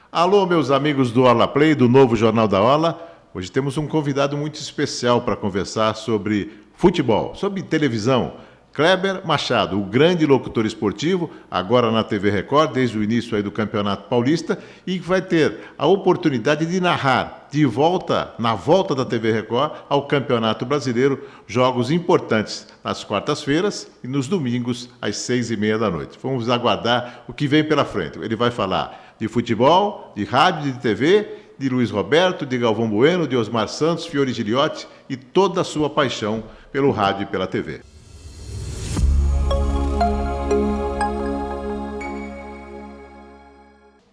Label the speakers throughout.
Speaker 1: Alô, meus amigos do Orla Play, do novo Jornal da Orla. Hoje temos um convidado muito especial para conversar sobre futebol, sobre televisão. Kleber Machado, o grande locutor esportivo, agora na TV Record, desde o início aí do Campeonato Paulista, e que vai ter a oportunidade de narrar na volta da TV Record ao Campeonato Brasileiro, jogos importantes nas quartas-feiras e nos domingos às 6h30 da noite. Vamos aguardar o que vem pela frente. Ele vai falar de futebol, de rádio, de TV, de Luiz Roberto, de Galvão Bueno, de Osmar Santos, Fiore Giliotti e toda a sua paixão pelo rádio e pela TV.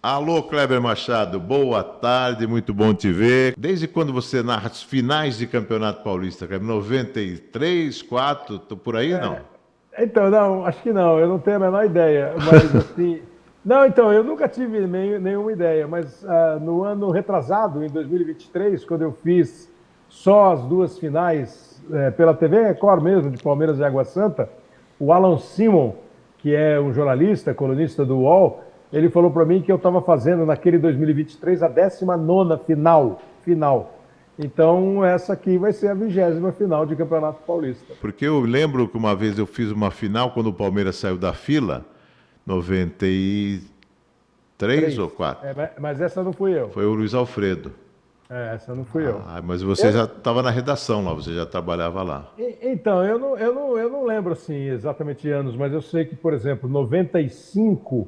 Speaker 1: Alô, Kleber Machado, boa tarde, muito bom te ver. Desde quando você narra as finais de Campeonato Paulista, Kleber? 93, 4, por aí, não?
Speaker 2: Então, não, acho que não, eu não tenho a menor ideia, mas assim... Não, então, eu nunca tive nenhuma ideia, mas no ano retrasado, em 2023, quando eu fiz só as duas finais pela TV Record mesmo, de Palmeiras e Água Santa, o Alan Simon, que é um jornalista, colunista do UOL, ele falou para mim que eu estava fazendo naquele 2023 a 19ª final. Então, essa aqui vai ser a 20ª final de Campeonato Paulista.
Speaker 1: Porque eu lembro que uma vez eu fiz uma final, quando o Palmeiras saiu da fila, 93 ou 4?
Speaker 2: Mas essa não fui eu.
Speaker 1: Foi o Luiz Alfredo.
Speaker 2: Essa não fui eu.
Speaker 1: Mas você já estava na redação lá, você já trabalhava lá.
Speaker 2: Então, eu não lembro assim exatamente anos, mas eu sei que, por exemplo, 95,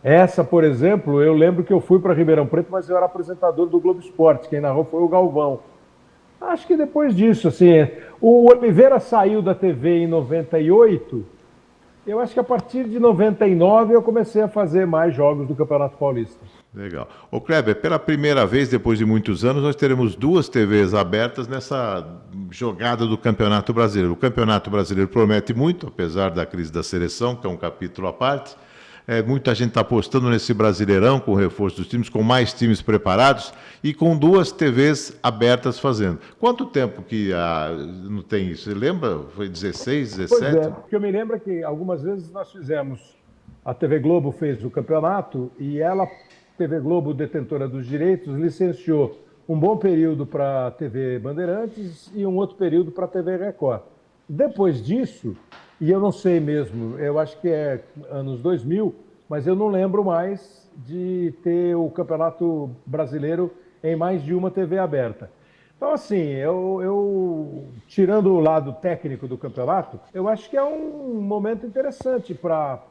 Speaker 2: essa, por exemplo, eu lembro que eu fui para Ribeirão Preto, mas eu era apresentador do Globo Esporte, quem narrou foi o Galvão. Acho que depois disso, assim, o Oliveira saiu da TV em 98, eu acho que a partir de 99 eu comecei a fazer mais jogos do Campeonato Paulista.
Speaker 1: Legal. Ô Kleber, pela primeira vez, depois de muitos anos, nós teremos duas TVs abertas nessa jogada do Campeonato Brasileiro. O Campeonato Brasileiro promete muito, apesar da crise da seleção, que é um capítulo à parte. Muita gente está apostando nesse Brasileirão, com o reforço dos times, com mais times preparados e com duas TVs abertas fazendo. Quanto tempo que não tem isso? Você lembra? Foi 16, 17?
Speaker 2: Pois é, porque eu me lembro que algumas vezes nós fizemos, a TV Globo fez o campeonato e ela, TV Globo, detentora dos direitos, licenciou um bom período para a TV Bandeirantes e um outro período para a TV Record. Depois disso, e eu não sei mesmo, eu acho que é anos 2000, mas eu não lembro mais de ter o Campeonato Brasileiro em mais de uma TV aberta. Então, assim, eu tirando o lado técnico do campeonato, eu acho que é um momento interessante para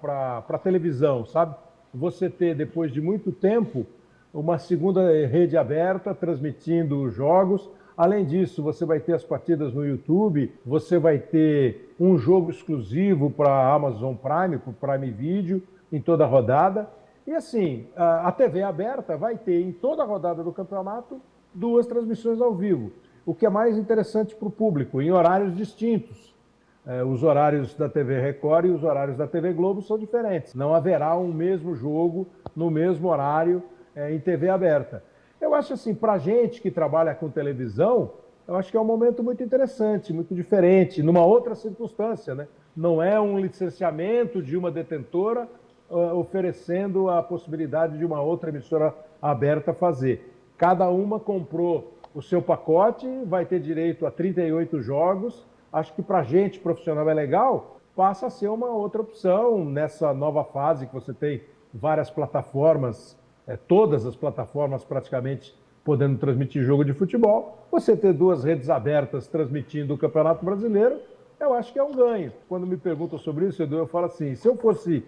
Speaker 2: a televisão, sabe? Você ter, depois de muito tempo, uma segunda rede aberta, transmitindo os jogos. Além disso, você vai ter as partidas no YouTube, você vai ter um jogo exclusivo para a Amazon Prime, para o Prime Video, em toda a rodada. E assim, a TV aberta vai ter em toda a rodada do campeonato duas transmissões ao vivo, o que é mais interessante para o público, em horários distintos. Os horários da TV Record e os horários da TV Globo são diferentes. Não haverá um mesmo jogo no mesmo horário em TV aberta. Eu acho assim, para a gente que trabalha com televisão, eu acho que é um momento muito interessante, muito diferente, numa outra circunstância, né? Não é um licenciamento de uma detentora oferecendo a possibilidade de uma outra emissora aberta fazer. Cada uma comprou o seu pacote, vai ter direito a 38 jogos. Acho que para a gente profissional é legal, passa a ser uma outra opção nessa nova fase que você tem várias plataformas, todas as plataformas praticamente podendo transmitir jogo de futebol. Você ter duas redes abertas transmitindo o Campeonato Brasileiro, eu acho que é um ganho. Quando me perguntam sobre isso, Edu, eu falo assim, se eu fosse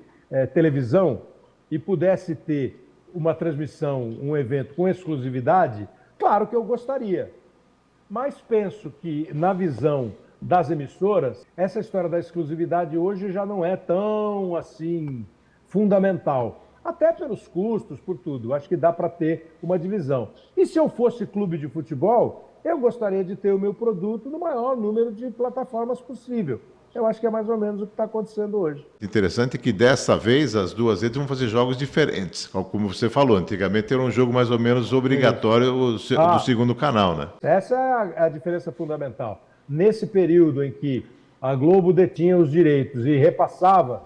Speaker 2: televisão e pudesse ter uma transmissão, um evento com exclusividade, claro que eu gostaria. Mas penso que, na visão das emissoras, essa história da exclusividade hoje já não é tão, assim, fundamental. Até pelos custos, por tudo. Acho que dá para ter uma divisão. E se eu fosse clube de futebol, eu gostaria de ter o meu produto no maior número de plataformas possível. Eu acho que é mais ou menos o que está acontecendo hoje.
Speaker 1: Interessante que dessa vez as duas redes vão fazer jogos diferentes. Como você falou, antigamente era um jogo mais ou menos obrigatório do segundo canal, né?
Speaker 2: Essa é a diferença fundamental. Nesse período em que a Globo detinha os direitos e repassava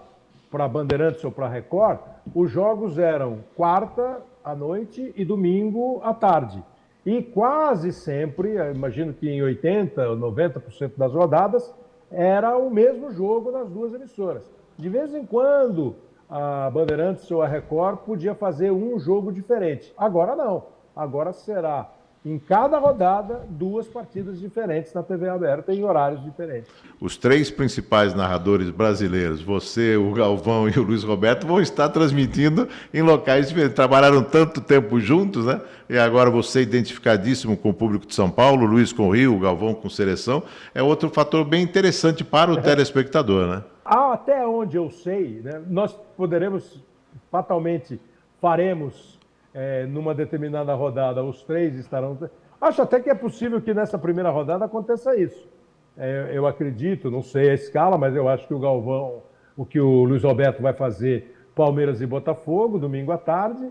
Speaker 2: para Bandeirantes ou para Record, os jogos eram quarta à noite e domingo à tarde. E quase sempre, imagino que em 80% ou 90% das rodadas, era o mesmo jogo nas duas emissoras. De vez em quando, a Bandeirantes ou a Record podia fazer um jogo diferente. Agora não. Agora será, em cada rodada, duas partidas diferentes na TV aberta em horários diferentes.
Speaker 1: Os três principais narradores brasileiros, você, o Galvão e o Luiz Roberto, vão estar transmitindo em locais diferentes. Trabalharam tanto tempo juntos, né? E agora você identificadíssimo com o público de São Paulo, o Luiz com o Rio, o Galvão com Seleção, é outro fator bem interessante para o telespectador, né?
Speaker 2: Até onde eu sei, né, nós faremos numa determinada rodada, os três estarão... Acho até que é possível que nessa primeira rodada aconteça isso. Eu acredito, não sei a escala, mas eu acho que o Galvão, o que o Luiz Roberto vai fazer, Palmeiras e Botafogo, domingo à tarde.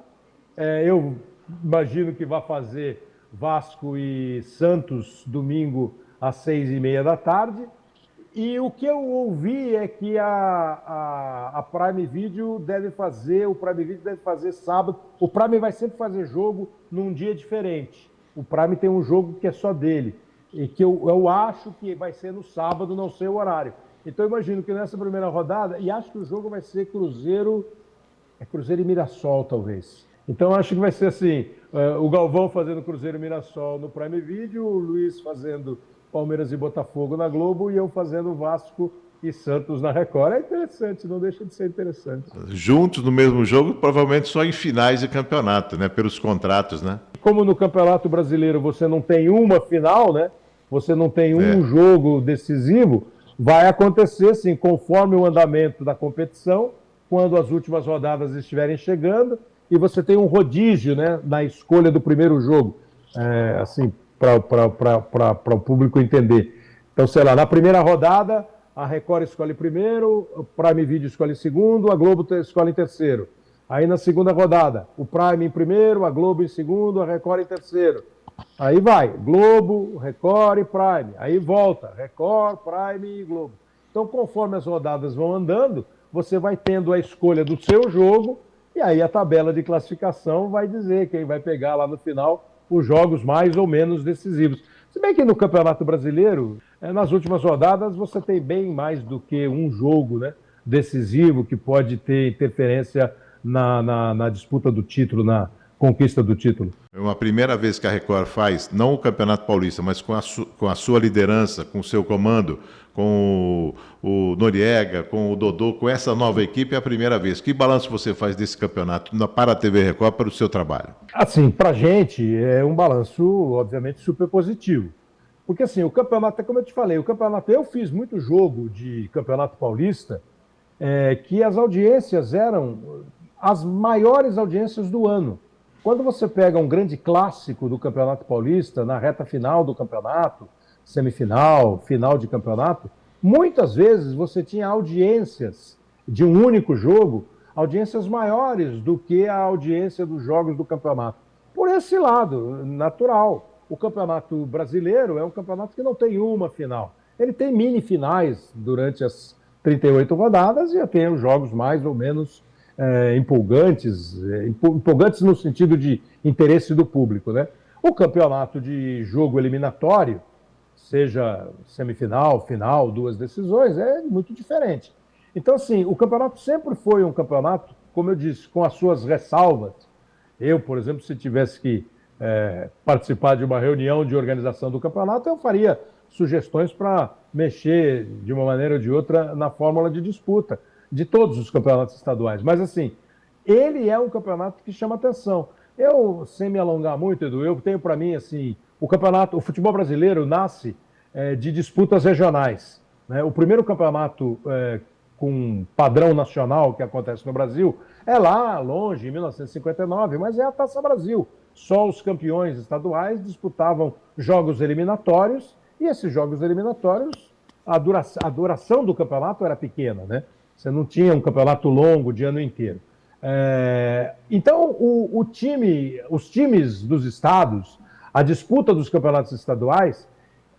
Speaker 2: Eu imagino que vai fazer Vasco e Santos, domingo às 6h30 da tarde. E o que eu ouvi é que a Prime Video deve fazer, o Prime Video deve fazer sábado. O Prime vai sempre fazer jogo num dia diferente. O Prime tem um jogo que é só dele. E que eu acho que vai ser no sábado, não sei o horário. Então eu imagino que nessa primeira rodada, e acho que o jogo vai ser Cruzeiro e Mirassol, talvez. Então eu acho que vai ser assim, o Galvão fazendo Cruzeiro e Mirassol no Prime Video, o Luiz fazendo Palmeiras e Botafogo na Globo e eu fazendo Vasco e Santos na Record. É interessante, não deixa de ser interessante.
Speaker 1: Juntos no mesmo jogo, provavelmente só em finais de campeonato, né? Pelos contratos, né?
Speaker 2: Como no Campeonato Brasileiro você não tem uma final, né? Você não tem um jogo decisivo, vai acontecer, assim, conforme o andamento da competição, quando as últimas rodadas estiverem chegando, e você tem um rodízio, né, na escolha do primeiro jogo, assim, para o público entender. Então, sei lá, na primeira rodada, a Record escolhe primeiro, o Prime Video escolhe segundo, a Globo escolhe em terceiro. Aí na segunda rodada, o Prime em primeiro, a Globo em segundo, a Record em terceiro. Aí vai, Globo, Record e Prime. Aí volta, Record, Prime e Globo. Então, conforme as rodadas vão andando, você vai tendo a escolha do seu jogo, e aí a tabela de classificação vai dizer quem vai pegar lá no final os jogos mais ou menos decisivos. Se bem que no Campeonato Brasileiro, nas últimas rodadas, você tem bem mais do que um jogo, né, decisivo que pode ter interferência na disputa do título, na conquista do título.
Speaker 1: É uma primeira vez que a Record faz, não o Campeonato Paulista, mas com a sua liderança, com o seu comando, com o Noriega, com o Dodô, com essa nova equipe, é a primeira vez. Que balanço você faz desse campeonato para a TV Record, para o seu trabalho?
Speaker 2: Assim, para a gente é um balanço, obviamente, super positivo. Porque assim, o campeonato, como eu te falei, eu fiz muito jogo de Campeonato Paulista, que as audiências eram as maiores audiências do ano. Quando você pega um grande clássico do Campeonato Paulista, na reta final do campeonato, semifinal, final de campeonato, muitas vezes você tinha audiências de um único jogo, audiências maiores do que a audiência dos jogos do campeonato. Por esse lado, natural. O Campeonato Brasileiro é um campeonato que não tem uma final. Ele tem mini finais durante as 38 rodadas e tem os jogos mais ou menos empolgantes no sentido de interesse do público, né? O campeonato de jogo eliminatório, seja semifinal, final, duas decisões, é muito diferente. Então, assim, o campeonato sempre foi um campeonato, como eu disse, com as suas ressalvas. Eu, por exemplo, se tivesse que participar de uma reunião de organização do campeonato, eu faria sugestões para mexer de uma maneira ou de outra na fórmula de disputa de todos os campeonatos estaduais. Mas, assim, ele é um campeonato que chama atenção. Eu, sem me alongar muito, Edu, eu tenho para mim, assim, o futebol brasileiro nasce de disputas regionais, né? O primeiro campeonato com padrão nacional que acontece no Brasil é lá longe, em 1959, mas é a Taça Brasil. Só os campeões estaduais disputavam jogos eliminatórios, e esses jogos eliminatórios, a duração do campeonato era pequena, né? Você não tinha um campeonato longo de ano inteiro. Então, os times dos estados, a disputa dos campeonatos estaduais,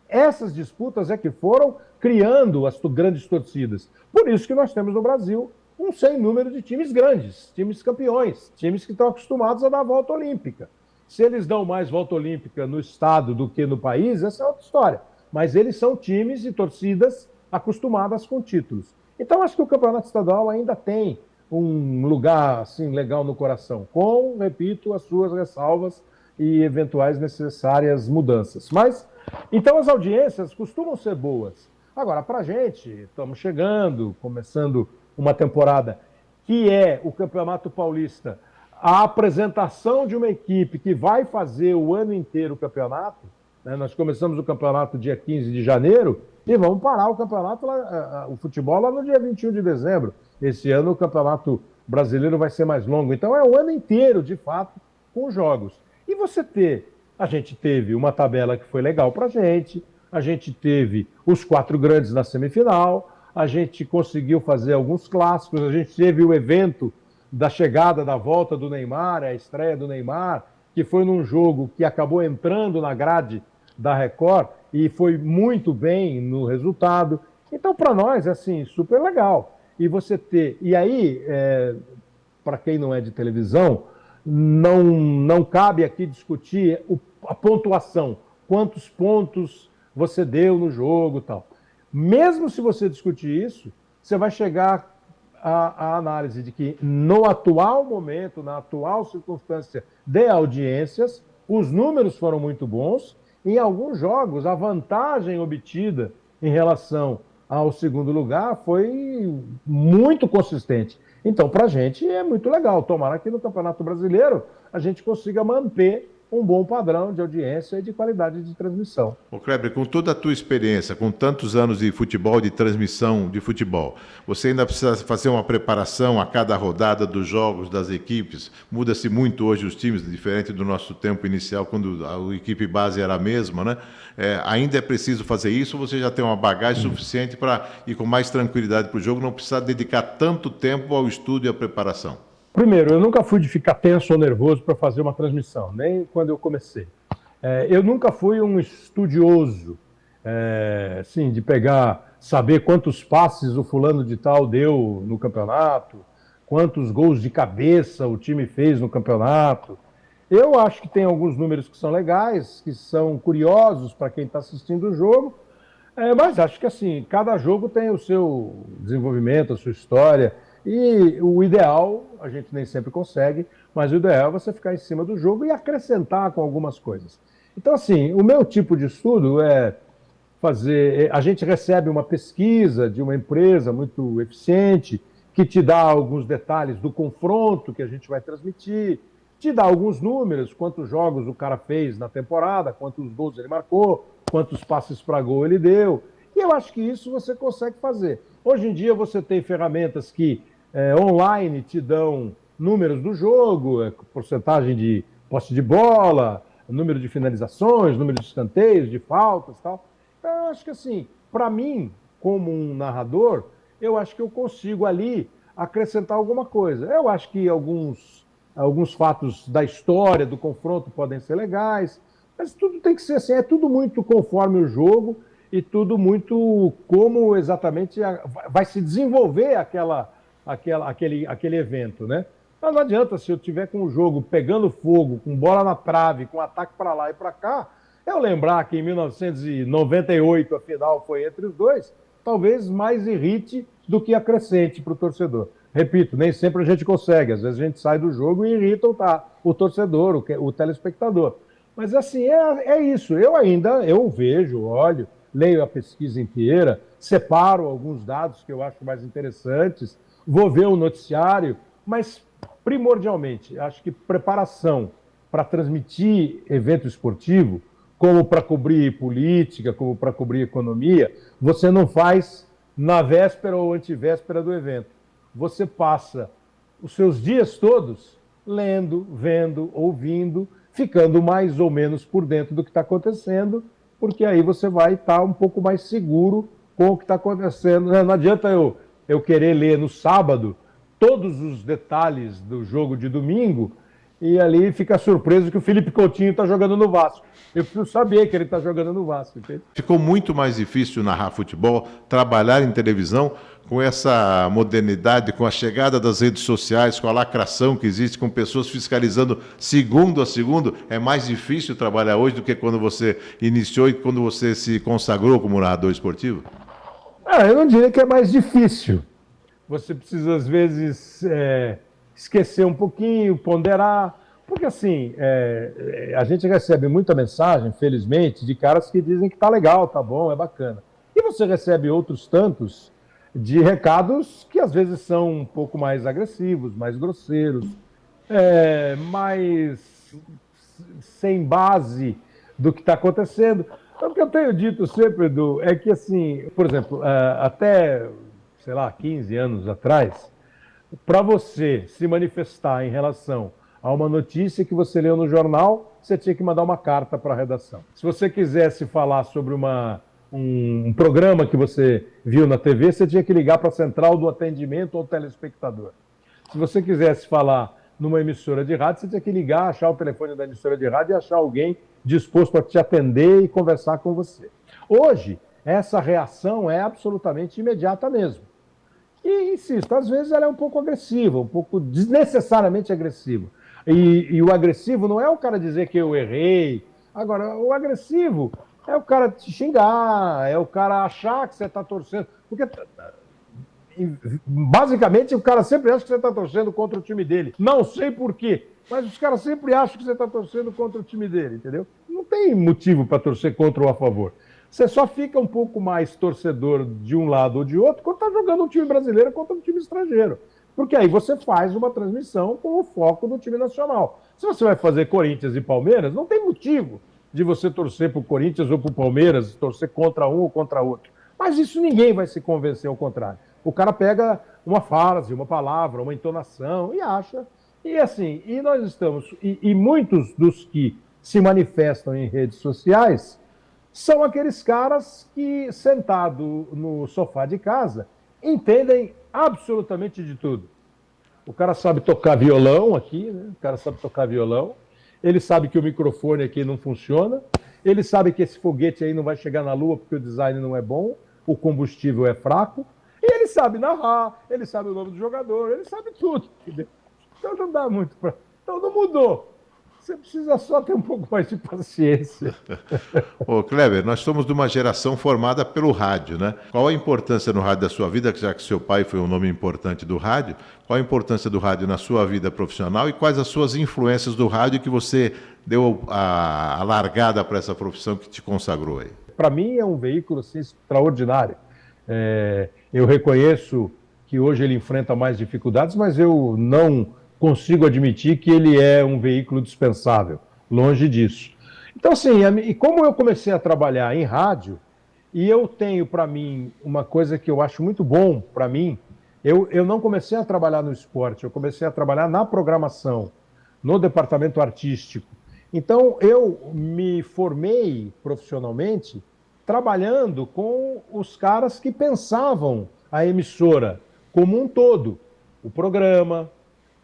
Speaker 2: essas disputas é que foram criando as grandes torcidas. Por isso que nós temos no Brasil um sem número de times grandes, times campeões, times que estão acostumados a dar volta olímpica. Se eles dão mais volta olímpica no estado do que no país, essa é outra história. Mas eles são times e torcidas acostumadas com títulos. Então, acho que o Campeonato Estadual ainda tem um lugar assim, legal no coração, com, repito, as suas ressalvas e eventuais necessárias mudanças. Mas, então, as audiências costumam ser boas. Agora, para a gente, estamos chegando, começando uma temporada que é o Campeonato Paulista, a apresentação de uma equipe que vai fazer o ano inteiro o campeonato, né? Nós começamos o campeonato dia 15 de janeiro e vamos parar o campeonato, o futebol, lá no dia 21 de dezembro. Esse ano o Campeonato Brasileiro vai ser mais longo. Então é o ano inteiro, de fato, com jogos. E a gente teve uma tabela que foi legal para a gente teve os 4 grandes na semifinal, a gente conseguiu fazer alguns clássicos, a gente teve o evento da chegada, da volta do Neymar, a estreia do Neymar, que foi num jogo que acabou entrando na grade da Record e foi muito bem no resultado. Então, para nós, é assim, super legal. E aí, para quem não é de televisão, não cabe aqui discutir a pontuação, quantos pontos você deu no jogo e tal. Mesmo se você discutir isso, você vai chegar à análise de que no atual momento, na atual circunstância de audiências, os números foram muito bons. Em alguns jogos, a vantagem obtida em relação ao segundo lugar foi muito consistente. Então, para a gente é muito legal. Tomara que no Campeonato Brasileiro a gente consiga manter um bom padrão de audiência e de qualidade de transmissão.
Speaker 1: Ô Kleber, com toda a tua experiência, com tantos anos de futebol, de transmissão de futebol, você ainda precisa fazer uma preparação a cada rodada dos jogos, das equipes? Muda-se muito hoje os times, diferente do nosso tempo inicial, quando a equipe base era a mesma, né? Ainda é preciso fazer isso ou você já tem uma bagagem suficiente para ir com mais tranquilidade para o jogo, não precisar dedicar tanto tempo ao estudo e à preparação?
Speaker 2: Primeiro, eu nunca fui de ficar tenso ou nervoso para fazer uma transmissão, nem quando eu comecei. Eu nunca fui um estudioso, assim, de saber quantos passes o fulano de tal deu no campeonato, quantos gols de cabeça o time fez no campeonato. Eu acho que tem alguns números que são legais, que são curiosos para quem está assistindo o jogo, mas acho que assim, cada jogo tem o seu desenvolvimento, a sua história. E o ideal, a gente nem sempre consegue, mas o ideal é você ficar em cima do jogo e acrescentar com algumas coisas. Então, assim, o meu tipo de estudo é fazer... A gente recebe uma pesquisa de uma empresa muito eficiente que te dá alguns detalhes do confronto que a gente vai transmitir, te dá alguns números, quantos jogos o cara fez na temporada, quantos gols ele marcou, quantos passes para gol ele deu. E eu acho que isso você consegue fazer. Hoje em dia você tem ferramentas que online te dão números do jogo, porcentagem de posse de bola, número de finalizações, número de escanteios, de faltas e tal. Então, eu acho que assim, para mim, como um narrador, eu acho que eu consigo ali acrescentar alguma coisa. Eu acho que alguns fatos da história, do confronto podem ser legais, mas tudo tem que ser assim, é tudo muito conforme o jogo e tudo muito como exatamente vai se desenvolver aquele evento, né? Mas não adianta, se eu tiver com o jogo pegando fogo, com bola na trave, com ataque para lá e para cá, eu lembrar que em 1998 a final foi entre os dois, talvez mais irrite do que acrescente para o torcedor. Repito, nem sempre a gente consegue, às vezes a gente sai do jogo e irrita o torcedor, o telespectador. Mas assim, é isso. Eu vejo, olho, leio a pesquisa inteira, separo alguns dados que eu acho mais interessantes, vou ver o noticiário, mas primordialmente, acho que preparação para transmitir evento esportivo, como para cobrir política, como para cobrir economia, você não faz na véspera ou antivéspera do evento. Você passa os seus dias todos lendo, vendo, ouvindo, ficando mais ou menos por dentro do que está acontecendo, porque aí você vai estar um pouco mais seguro com o que está acontecendo. Não adianta eu querer ler no sábado todos os detalhes do jogo de domingo e ali fica surpreso que o Felipe Coutinho está jogando no Vasco. Eu preciso saber que ele está jogando no Vasco, entende?
Speaker 1: Ficou muito mais difícil narrar futebol, trabalhar em televisão, com essa modernidade, com a chegada das redes sociais, com a lacração que existe, com pessoas fiscalizando segundo a segundo. É mais difícil trabalhar hoje do que quando você iniciou e quando você se consagrou como narrador esportivo?
Speaker 2: Eu não diria que é mais difícil. Você precisa, às vezes, esquecer um pouquinho, ponderar. Porque, assim, a gente recebe muita mensagem, felizmente, de caras que dizem que tá legal, tá bom, é bacana. E você recebe outros tantos de recados que, às vezes, são um pouco mais agressivos, mais grosseiros, mais sem base do que está acontecendo. Então, o que eu tenho dito sempre, Edu, é que, assim, por exemplo, até, sei lá, 15 anos atrás, para você se manifestar em relação a uma notícia que você leu no jornal, você tinha que mandar uma carta para a redação. Se você quisesse falar sobre um programa que você viu na TV, você tinha que ligar para a central do atendimento ao telespectador. Se você quisesse falar numa emissora de rádio, você tinha que ligar, achar o telefone da emissora de rádio e achar alguém disposto a te atender e conversar com você. Hoje, essa reação é absolutamente imediata mesmo. E, insisto, às vezes ela é um pouco agressiva, um pouco desnecessariamente agressiva. E o agressivo não é o cara dizer que eu errei. Agora, o agressivo é o cara te xingar, é o cara achar que você está torcendo. Porque, basicamente, o cara sempre acha que você está torcendo contra o time dele. Não sei por quê, mas os caras sempre acham que você está torcendo contra o time dele, entendeu? Não tem motivo para torcer contra ou a favor. Você só fica um pouco mais torcedor de um lado ou de outro quando está jogando um time brasileiro contra um time estrangeiro. Porque aí você faz uma transmissão com o foco do time nacional. Se você vai fazer Corinthians e Palmeiras, não tem motivo de você torcer para o Corinthians ou para o Palmeiras, torcer contra um ou contra outro. Mas isso ninguém vai se convencer ao contrário. O cara pega uma frase, uma palavra, uma entonação e acha. E assim, e nós estamos... E muitos dos que se manifestam em redes sociais são aqueles caras que, sentado no sofá de casa, entendem absolutamente de tudo. O cara sabe tocar violão aqui, né? O cara sabe tocar violão, ele sabe que o microfone aqui não funciona, ele sabe que esse foguete aí não vai chegar na Lua porque o design não é bom, o combustível é fraco, e ele sabe narrar, ele sabe o nome do jogador, ele sabe tudo. Entendeu? Então não dá muito para... Então não mudou. Você precisa só ter um pouco mais de paciência.
Speaker 1: Ô, Kleber, nós somos de uma geração formada pelo rádio, né? Qual a importância no rádio da sua vida, já que seu pai foi um nome importante do rádio? Qual a importância do rádio na sua vida profissional e quais as suas influências do rádio que você deu a largada para essa profissão que te consagrou aí?
Speaker 2: Para mim é um veículo assim, extraordinário. Eu reconheço que hoje ele enfrenta mais dificuldades, mas eu não consigo admitir que ele é um veículo dispensável, longe disso. Então, assim, e como eu comecei a trabalhar em rádio, e eu tenho para mim uma coisa que eu acho muito bom para mim, eu não comecei a trabalhar no esporte, eu comecei a trabalhar na programação, no departamento artístico. Então, eu me formei profissionalmente trabalhando com os caras que pensavam a emissora como um todo, o programa,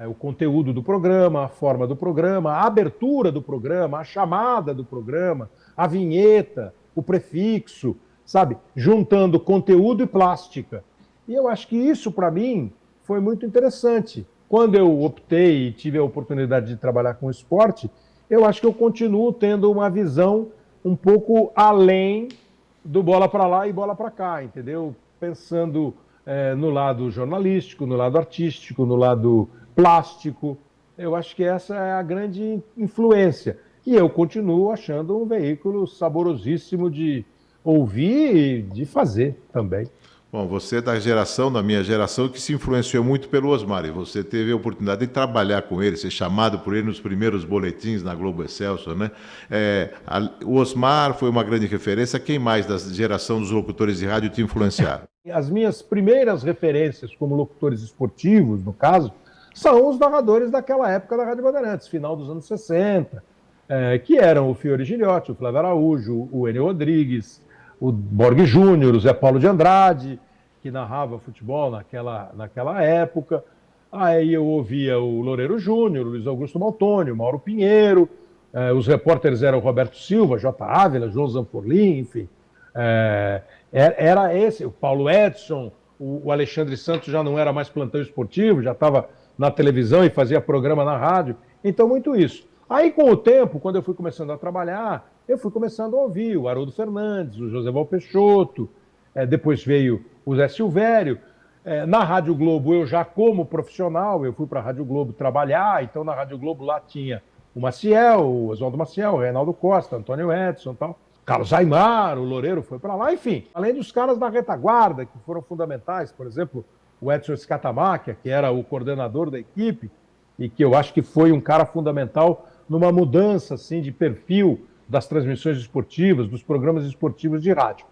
Speaker 2: o conteúdo do programa, a forma do programa, a abertura do programa, a chamada do programa, a vinheta, o prefixo, sabe? Juntando conteúdo e plástica. E eu acho que isso, para mim, foi muito interessante. Quando eu optei e tive a oportunidade de trabalhar com esporte, eu acho que eu continuo tendo uma visão um pouco além do bola para lá e bola para cá, entendeu? Pensando no lado jornalístico, no lado artístico, no lado plástico. Eu acho que essa é a grande influência. E eu continuo achando um veículo saborosíssimo de ouvir e de fazer também.
Speaker 1: Bom, você é da minha geração, que se influenciou muito pelo Osmar, e você teve a oportunidade de trabalhar com ele, ser chamado por ele nos primeiros boletins na Globo Excelsior, né? O Osmar foi uma grande referência. Quem mais da geração dos locutores de rádio te influenciaram?
Speaker 2: As minhas primeiras referências como locutores esportivos, no caso, são os narradores daquela época da Rádio Bandeirantes, final dos anos 60, que eram o Fiore Gilhote, o Flávio Araújo, o Enio Rodrigues, o Borg Júnior, o Zé Paulo de Andrade, que narrava futebol naquela época, Aí eu ouvia o Loureiro Júnior, o Luiz Augusto Maltônio, o Mauro Pinheiro, os repórteres eram o Roberto Silva, J. Ávila, João Zanforlin, enfim. Era esse, o Paulo Edson, o Alexandre Santos já não era mais plantão esportivo, já estava na televisão e fazia programa na rádio. Então, muito isso. Aí, com o tempo, quando eu fui começando a trabalhar, eu fui começando a ouvir o Haroldo Fernandes, o José Val Peixoto, depois veio o Zé Silvério. Na Rádio Globo, eu já como profissional, eu fui para a Rádio Globo trabalhar, então na Rádio Globo lá tinha o Maciel, o Oswaldo Maciel, o Reinaldo Costa, Antônio Edson e tal. Carlos Aimar, o Loureiro foi para lá, enfim. Além dos caras da retaguarda, que foram fundamentais, por exemplo, o Edson Scatamáquia, que era o coordenador da equipe, e que eu acho que foi um cara fundamental numa mudança assim, de perfil das transmissões esportivas, dos programas esportivos de rádio.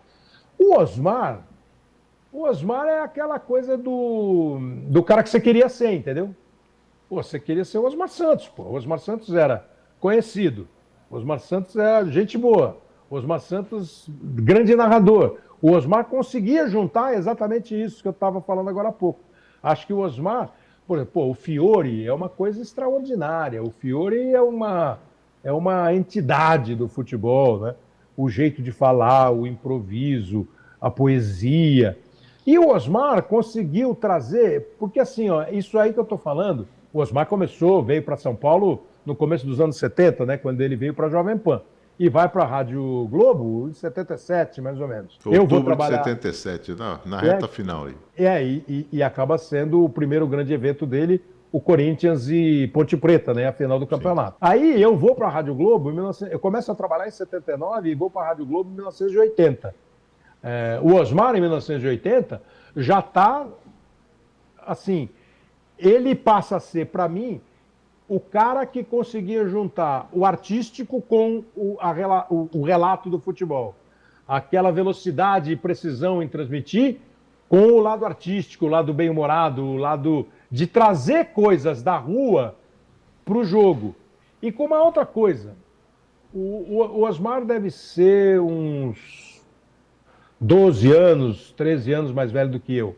Speaker 2: O Osmar é aquela coisa do cara que você queria ser, entendeu? Pô, você queria ser o Osmar Santos, pô. O Osmar Santos era conhecido. O Osmar Santos era gente boa. O Osmar Santos, grande narrador. O Osmar conseguia juntar exatamente isso que eu estava falando agora há pouco. Acho que o Osmar, por exemplo, o Fiore é uma coisa extraordinária. O Fiore é uma entidade do futebol, né? O jeito de falar, o improviso, a poesia. E o Osmar conseguiu trazer, porque assim, ó, isso aí que eu estou falando, o Osmar veio para São Paulo no começo dos anos 70, né, quando ele veio para a Jovem Pan. E vai para a Rádio Globo em 77, mais ou menos.
Speaker 1: Eu vou trabalhar... de 77, na reta final aí.
Speaker 2: E acaba sendo o primeiro grande evento dele, o Corinthians e Ponte Preta, né, a final do campeonato. Sim. Aí eu vou para a Rádio Globo, eu começo a trabalhar em 79 e vou para a Rádio Globo em 1980. O Osmar, em 1980, já está, assim, ele passa a ser, para mim, o cara que conseguia juntar o artístico com o relato do futebol. Aquela velocidade e precisão em transmitir com o lado artístico, o lado bem-humorado, o lado de trazer coisas da rua para o jogo. E com uma outra coisa, o Osmar deve ser uns 12 anos, 13 anos mais velho do que eu,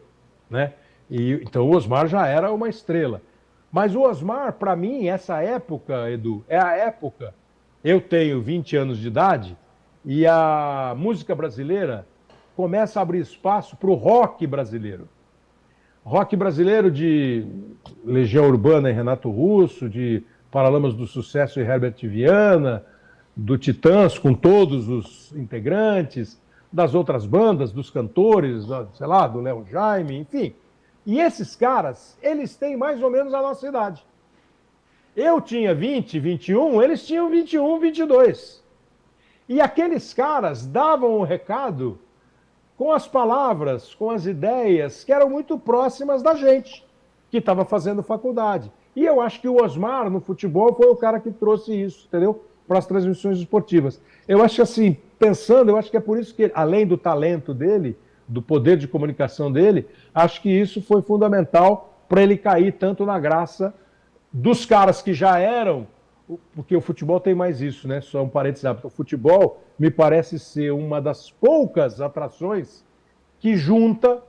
Speaker 2: né? Então o Osmar já era uma estrela. Mas o Osmar, para mim, essa época, Edu, é a época... Eu tenho 20 anos de idade e a música brasileira começa a abrir espaço para o rock brasileiro. Rock brasileiro de Legião Urbana e Renato Russo, de Paralamas do Sucesso e Herbert Viana, do Titãs com todos os integrantes, das outras bandas, dos cantores, sei lá, do Léo Jaime, enfim... E esses caras, eles têm mais ou menos a nossa idade. Eu tinha 20, 21, eles tinham 21, 22. E aqueles caras davam o recado com as palavras, com as ideias que eram muito próximas da gente, que estava fazendo faculdade. E eu acho que o Osmar, no futebol, foi o cara que trouxe isso, entendeu? Para as transmissões esportivas. Eu acho que assim, pensando, eu acho que é por isso que, além do talento dele, do poder de comunicação dele, acho que isso foi fundamental para ele cair tanto na graça dos caras que já eram, porque o futebol tem mais isso, né? Só um parênteses, o futebol me parece ser uma das poucas atrações que junta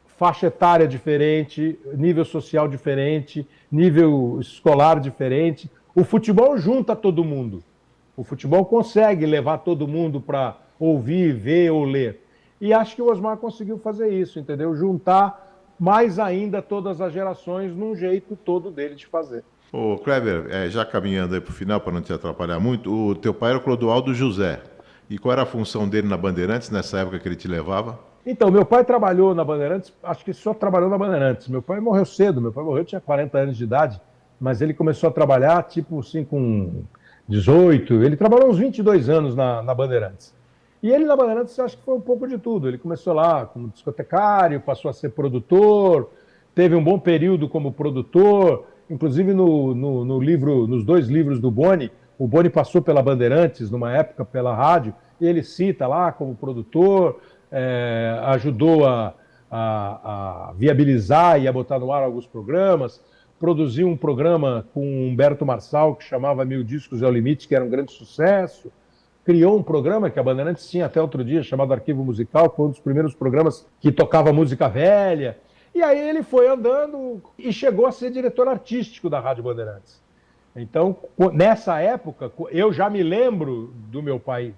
Speaker 2: faixa etária diferente, nível social diferente, nível escolar diferente. O futebol junta todo mundo. O futebol consegue levar todo mundo para ouvir, ver ou ler. E acho que o Osmar conseguiu fazer isso, entendeu? Juntar mais ainda todas as gerações num jeito todo dele de fazer.
Speaker 1: Ô, Kleber, já caminhando aí para o final, para não te atrapalhar muito, o teu pai era o Clodoaldo José. E qual era a função dele na Bandeirantes, nessa época que ele te levava?
Speaker 2: Então, meu pai trabalhou na Bandeirantes, acho que só trabalhou na Bandeirantes. Meu pai morreu cedo, tinha 40 anos de idade, mas ele começou a trabalhar, tipo assim, com 18. Ele trabalhou uns 22 anos na Bandeirantes. E ele na Bandeirantes, acho que foi um pouco de tudo. Ele começou lá como discotecário, passou a ser produtor, teve um bom período como produtor, inclusive nos 2 livros do Boni, o Boni passou pela Bandeirantes, numa época, pela rádio, e ele cita lá como produtor, ajudou a viabilizar e a botar no ar alguns programas, produziu um programa com o Humberto Marçal, que chamava 1000 Discos é o Limite, que era um grande sucesso. Criou um programa que a Bandeirantes tinha até outro dia, chamado Arquivo Musical, que foi um dos primeiros programas que tocava música velha. E aí ele foi andando e chegou a ser diretor artístico da Rádio Bandeirantes. Então, nessa época, eu já me lembro do meu pai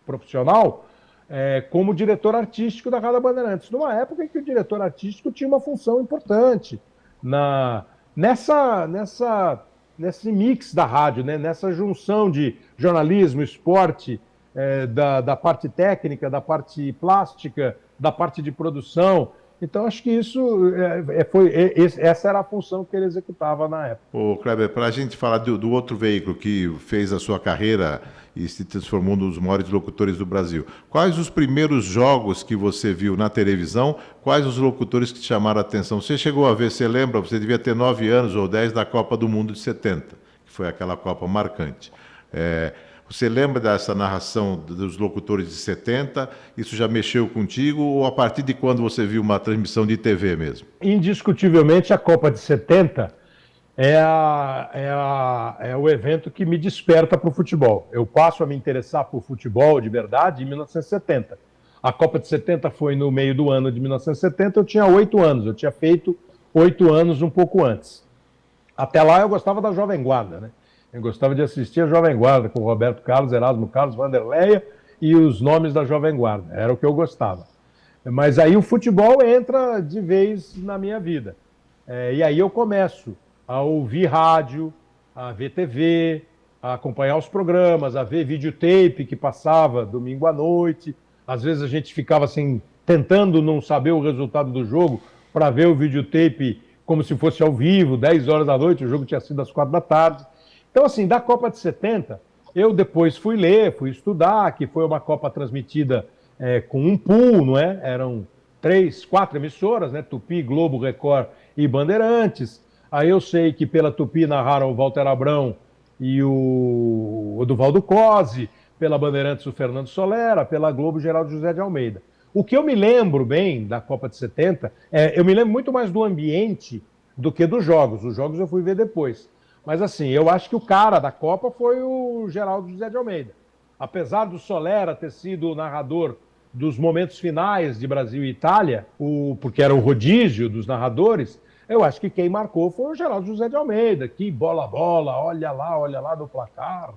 Speaker 2: profissional como diretor artístico da Rádio Bandeirantes, numa época em que o diretor artístico tinha uma função importante nesse mix da rádio, né? Nessa junção de jornalismo, esporte, da parte técnica, da parte plástica, da parte de produção. Então, acho que essa era a função que ele executava na época.
Speaker 1: Ô, Kleber, para a gente falar do outro veículo que fez a sua carreira e se transformou num dos maiores locutores do Brasil, quais os primeiros jogos que você viu na televisão? Quais os locutores que te chamaram a atenção? Você chegou a ver, você lembra, você devia ter 9 anos ou 10 da Copa do Mundo de 70, que foi aquela Copa marcante. Você lembra dessa narração dos locutores de 70? Isso já mexeu contigo ou a partir de quando você viu uma transmissão de TV mesmo?
Speaker 2: Indiscutivelmente, a Copa de 70 é o evento que me desperta para o futebol. Eu passo a me interessar por futebol de verdade em 1970. A Copa de 70 foi no meio do ano de 1970, eu tinha 8 anos. Eu tinha feito 8 anos um pouco antes. Até lá eu gostava da Jovem Guarda, né? Eu gostava de assistir a Jovem Guarda com Roberto Carlos, Erasmo Carlos, Vanderleia e os nomes da Jovem Guarda. Era o que eu gostava. Mas aí o futebol entra de vez na minha vida. E aí eu começo a ouvir rádio, a ver TV, a acompanhar os programas, a ver videotape que passava domingo à noite. Às vezes a gente ficava assim, tentando não saber o resultado do jogo para ver o videotape como se fosse ao vivo, 10 horas da noite, o jogo tinha sido às 4 da tarde. Então, assim, da Copa de 70, eu depois fui estudar, que foi uma Copa transmitida com um pool, não é? Eram 3, 4 emissoras, né? Tupi, Globo, Record e Bandeirantes. Aí eu sei que pela Tupi narraram o Walter Abrão e o Oduvaldo Cosi, pela Bandeirantes o Fernando Solera, pela Globo Geraldo José de Almeida. O que eu me lembro bem da Copa de 70, eu me lembro muito mais do ambiente do que dos jogos. Os jogos eu fui ver depois. Mas assim, eu acho que o cara da Copa foi o Geraldo José de Almeida. Apesar do Solera ter sido o narrador dos momentos finais de Brasil e Itália, porque era o rodízio dos narradores, eu acho que quem marcou foi o Geraldo José de Almeida. Que bola, olha lá no placar.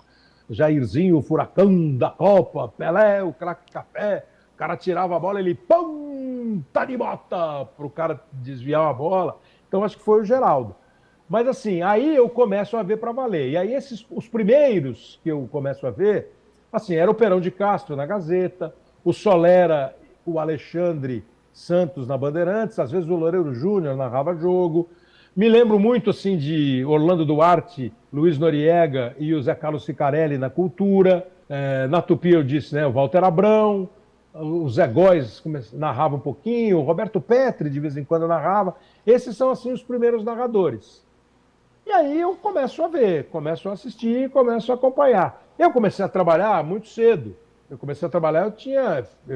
Speaker 2: Jairzinho, o furacão da Copa, Pelé, o craque Café. O cara tirava a bola, ele pum, tá de bota, para o cara desviar a bola. Então acho que foi o Geraldo. Mas assim, aí eu começo a ver para valer. E aí os primeiros que eu começo a ver, assim, era o Perão de Castro na Gazeta, o Solera, o Alexandre Santos na Bandeirantes, às vezes o Loureiro Júnior narrava jogo. Me lembro muito assim de Orlando Duarte, Luiz Noriega e o Zé Carlos Cicarelli na Cultura. Na Tupi eu disse, né, o Walter Abrão, o Zé Góes narrava um pouquinho, o Roberto Petri de vez em quando narrava. Esses são assim os primeiros narradores. E aí eu começo a ver, começo a assistir, começo a acompanhar. Eu comecei a trabalhar muito cedo. Eu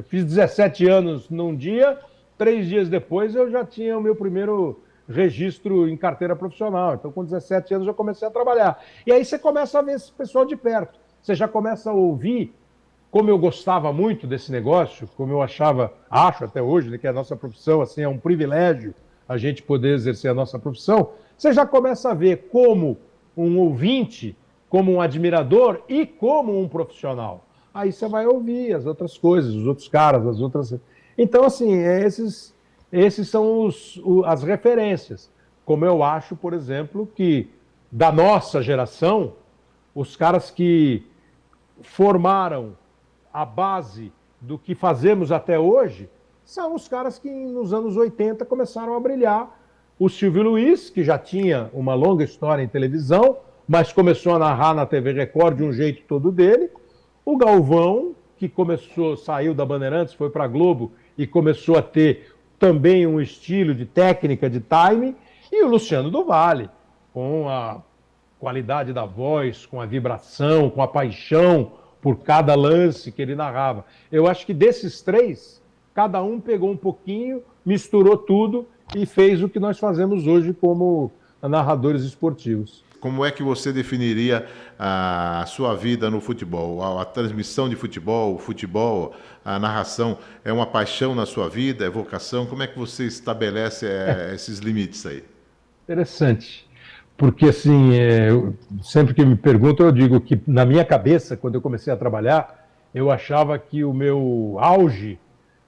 Speaker 2: fiz 17 anos num dia, 3 dias depois eu já tinha o meu primeiro registro em carteira profissional. Então, com 17 anos eu comecei a trabalhar. E aí você começa a ver esse pessoal de perto. Você já começa a ouvir como eu gostava muito desse negócio, como eu acho até hoje, né, que a nossa profissão assim, é um privilégio a gente poder exercer a nossa profissão. Você já começa a ver como um ouvinte, como um admirador e como um profissional. Aí você vai ouvir as outras coisas, os outros caras, as outras... Então, assim, esses são as referências. Como eu acho, por exemplo, que da nossa geração, os caras que formaram a base do que fazemos até hoje são os caras que nos anos 80 começaram a brilhar. O Silvio Luiz, que já tinha uma longa história em televisão, mas começou a narrar na TV Record de um jeito todo dele. O Galvão, que saiu da Bandeirantes, foi para a Globo e começou a ter também um estilo de técnica, de time. E o Luciano do Vale, com a qualidade da voz, com a vibração, com a paixão por cada lance que ele narrava. Eu acho que desses três, cada um pegou um pouquinho, misturou tudo e fez o que nós fazemos hoje como narradores esportivos.
Speaker 1: como é que você definiria a sua vida no futebol? A transmissão de futebol, o futebol, a narração, é uma paixão na sua vida, é vocação? Como é que você estabelece esses limites aí?
Speaker 2: Interessante. Porque, assim, sempre que me perguntam, eu digo que, na minha cabeça, quando eu comecei a trabalhar, eu achava que o meu auge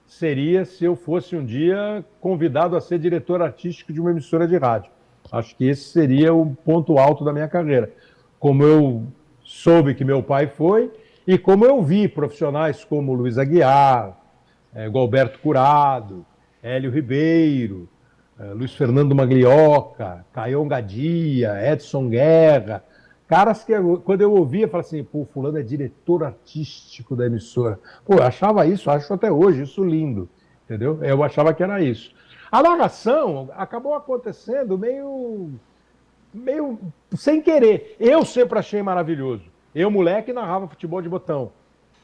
Speaker 2: seria se eu fosse um dia convidado a ser diretor artístico de uma emissora de rádio. Acho que esse seria o ponto alto da minha carreira. Como eu soube que meu pai foi e como eu vi profissionais como Luiz Aguiar, Gualberto Curado, Hélio Ribeiro, Luiz Fernando Maglioca, Caion Gadia, Edson Guerra, caras que quando eu ouvia, eu falava assim, pô, fulano é diretor artístico da emissora. Pô, eu achava isso, acho até hoje isso lindo, entendeu? Eu achava que era isso. A narração acabou acontecendo meio sem querer. Eu sempre achei maravilhoso. Eu, moleque, narrava futebol de botão.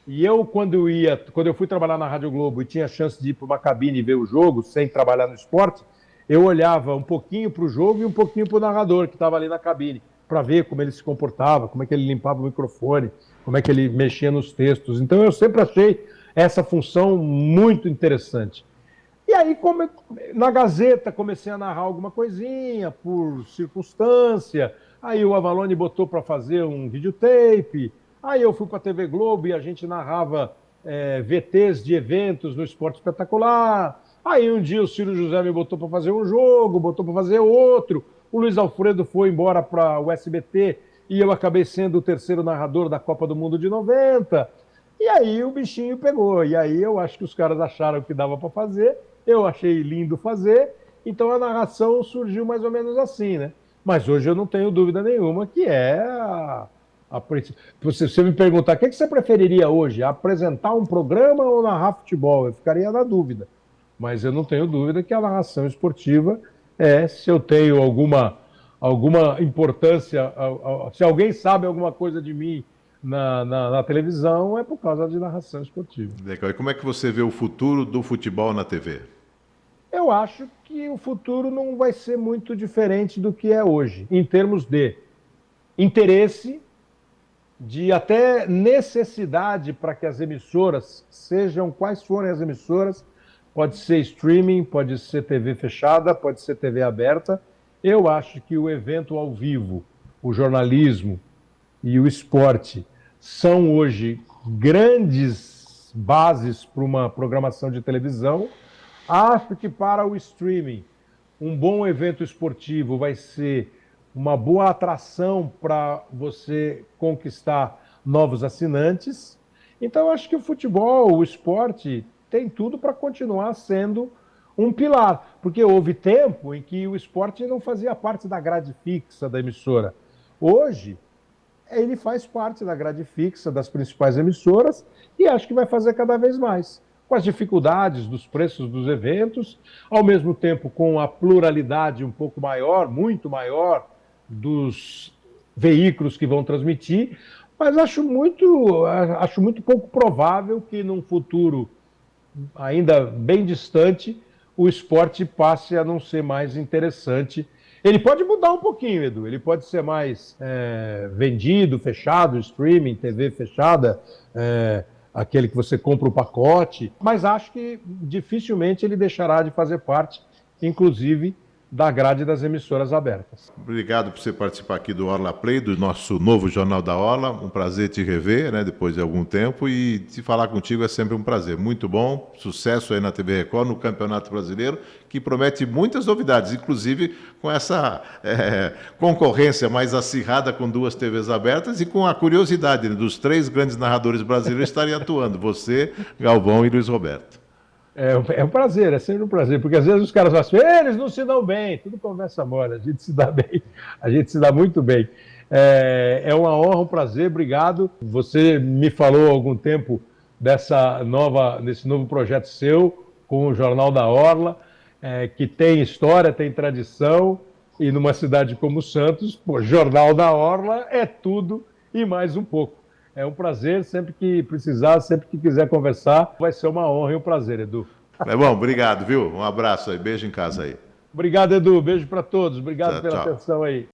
Speaker 2: E eu, quando eu fui trabalhar na Rádio Globo e tinha a chance de ir para uma cabine e ver o jogo, sem trabalhar no esporte, eu olhava um pouquinho para o jogo e um pouquinho para o narrador que estava ali na cabine, para ver como ele se comportava, como é que ele limpava o microfone, como é que ele mexia nos textos. Então eu sempre achei essa função muito interessante. E aí, na Gazeta, comecei a narrar alguma coisinha, por circunstância. Aí o Avalone botou para fazer um videotape. Aí eu fui para a TV Globo e a gente narrava VTs de eventos no Esporte Espetacular. Aí um dia o Ciro José me botou para fazer um jogo, botou para fazer outro. O Luiz Alfredo foi embora para o SBT e eu acabei sendo o terceiro narrador da Copa do Mundo de 90. E aí o bichinho pegou. E aí eu acho que os caras acharam que dava para fazer. Eu achei lindo fazer. Então a narração surgiu mais ou menos assim, né? Mas hoje eu não tenho dúvida nenhuma que se você me perguntar o que você preferiria hoje, apresentar um programa ou narrar futebol, eu ficaria na dúvida. Mas eu não tenho dúvida que a narração esportiva se eu tenho alguma importância, se alguém sabe alguma coisa de mim na televisão, é por causa de narração esportiva.
Speaker 1: Legal. E como é que você vê o futuro do futebol na TV?
Speaker 2: Eu acho que o futuro não vai ser muito diferente do que é hoje, em termos de interesse, de até necessidade para que as emissoras, sejam quais forem as emissoras, pode ser streaming, pode ser TV fechada, pode ser TV aberta. Eu acho que o evento ao vivo, o jornalismo e o esporte são hoje grandes bases para uma programação de televisão. Acho que para o streaming, um bom evento esportivo vai ser uma boa atração para você conquistar novos assinantes. Então, acho que o futebol, o esporte, tem tudo para continuar sendo um pilar, porque houve tempo em que o esporte não fazia parte da grade fixa da emissora. Hoje, ele faz parte da grade fixa das principais emissoras e acho que vai fazer cada vez mais. Com as dificuldades dos preços dos eventos, ao mesmo tempo com a pluralidade um pouco maior, muito maior, dos veículos que vão transmitir, mas acho muito pouco provável que num futuro ainda bem distante, o esporte passe a não ser mais interessante. Ele pode mudar um pouquinho, Edu. Ele pode ser mais vendido, fechado, streaming, TV fechada, aquele que você compra o pacote. Mas acho que dificilmente ele deixará de fazer parte, inclusive, da grade das emissoras abertas.
Speaker 1: Obrigado por você participar aqui do Orla Play, do nosso novo Jornal da Orla. Um prazer te rever, né, depois de algum tempo, e te falar contigo é sempre um prazer. Muito bom, sucesso aí na TV Record, no Campeonato Brasileiro, que promete muitas novidades, inclusive com essa concorrência mais acirrada com duas TVs abertas e com a curiosidade, né, dos 3 grandes narradores brasileiros estarem atuando, você, Galvão e Luiz Roberto.
Speaker 2: É um prazer, é sempre um prazer, porque às vezes os caras falam assim, eles não se dão bem, tudo conversa mole, a gente se dá bem, a gente se dá muito bem. É uma honra, um prazer, obrigado. Você me falou há algum tempo desse novo projeto seu, com o Jornal da Orla, que tem história, tem tradição, e numa cidade como Santos, pô, Jornal da Orla é tudo e mais um pouco. É um prazer, sempre que precisar, sempre que quiser conversar, vai ser uma honra e um prazer, Edu.
Speaker 1: É bom, obrigado, viu? Um abraço aí, beijo em casa aí.
Speaker 2: Obrigado, Edu, beijo para todos, obrigado pela
Speaker 1: tchau.
Speaker 2: atenção aí.